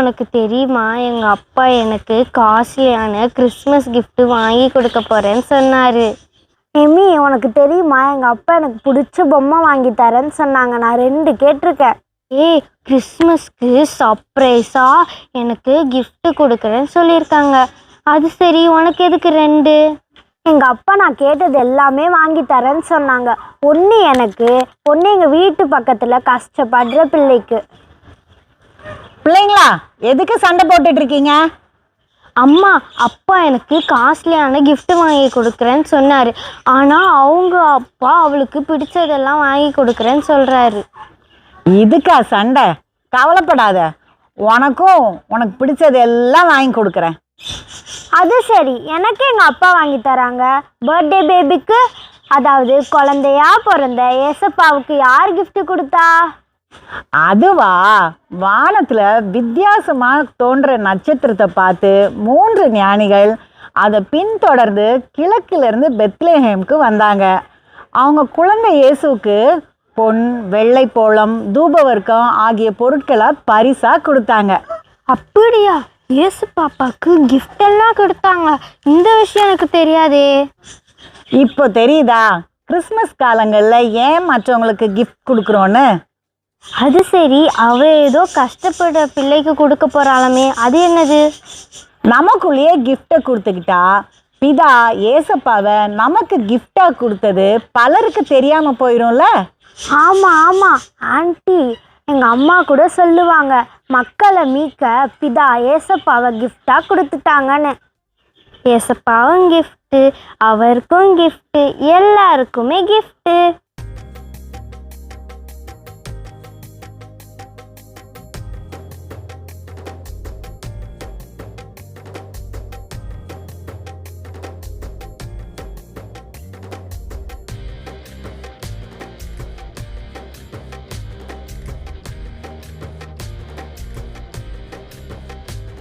உனக்கு தெரியுமா, எங்க அப்பா எனக்கு காஸ்ட்லியான கிறிஸ்மஸ் gift வாங்கி கொடுக்க போறேன்னு சொன்னாரு. எமி, உனக்கு தெரியுமா, எங்க அப்பா எனக்கு பிடிச்ச பொம்மை வாங்கி தரேன்னு சொன்னாங்க. நான் 2 கேட்டிருக்கேன். கிறிஸ்மஸ்க்கு சர்ப்ரைஸா எனக்கு gift கொடுக்குறேன்னு சொல்லியிருக்காங்க. அது சரி, உனக்கு எதுக்கு 2? எங்க அப்பா நான் கேட்டது எல்லாமே வாங்கி தரேன்னு சொன்னாங்க. ஒன்று எனக்கு, ஒன்று எங்க வீட்டு பக்கத்துல கஷ்டப்படுற பிள்ளைக்கு. பிள்ளைங்களா, எதுக்கு சண்டை போட்டுட்டு இருக்கீங்க? அம்மா, அப்பா எனக்கு காஸ்ட்லியான gift வாங்கி கொடுக்குறேன்னு சொன்னாரு. ஆனால் அவங்க அப்பா அவளுக்கு பிடிச்சதெல்லாம் வாங்கி கொடுக்குறேன்னு சொல்கிறாரு. இதுக்கா சண்டை? கவலைப்படாத, உனக்கு பிடிச்சது எல்லாம் வாங்கி கொடுக்குறேன். அது சரி, எனக்கு எங்க அப்பா வாங்கி தராங்க. பர்த்டே பேபிக்கு, அதாவது குழந்தையா பிறந்த ஏசப்பாவுக்கு யார் gift கொடுத்தா? அதுவா, வானத்துல வித்தியாசமா தோன்ற நட்சத்திரத்தை பார்த்து 3 ஞானிகள் அதை பின்தொடர்ந்து கிழக்குல இருந்து பெத்லஹேமுக்கு வந்தாங்க. அவங்க குழந்தை இயேசுக்கு பொன், வெள்ளை போளம், தூபவர்க்கம் ஆகிய பொருட்களை பரிசா கொடுத்தாங்க. அப்படியா? இயேசு பாப்பாக்கு gift எல்லாம் கொடுத்தாங்க. இந்த விஷயம் எனக்கு தெரியாதே. இப்போ தெரியுதா கிறிஸ்மஸ் காலங்கள்ல ஏன் மற்றவங்களுக்கு gift கொடுக்குறோன்னு? அது சரி, அவ ஏதோ கஷ்டப்படுற பிள்ளைக்கு கொடுக்க போறாளமே, அது என்னது? நமக்குள்ளேயே கிஃப்டை கொடுத்துக்கிட்டா பிதா ஏசப்பாவை நமக்கு கிஃப்டா கொடுத்தது பலருக்கு தெரியாம போயிடும்ல. ஆமாம் ஆமாம் ஆண்டி, எங்கள் அம்மா கூட சொல்லுவாங்க, மக்களை மீட்க பிதா ஏசப்பாவை கிஃப்டாக கொடுத்துட்டாங்கன்னு. ஏசப்பாவும் கிஃப்ட்டு, அவருக்கும் கிஃப்ட்டு, எல்லாருக்குமே கிஃப்ட்டு.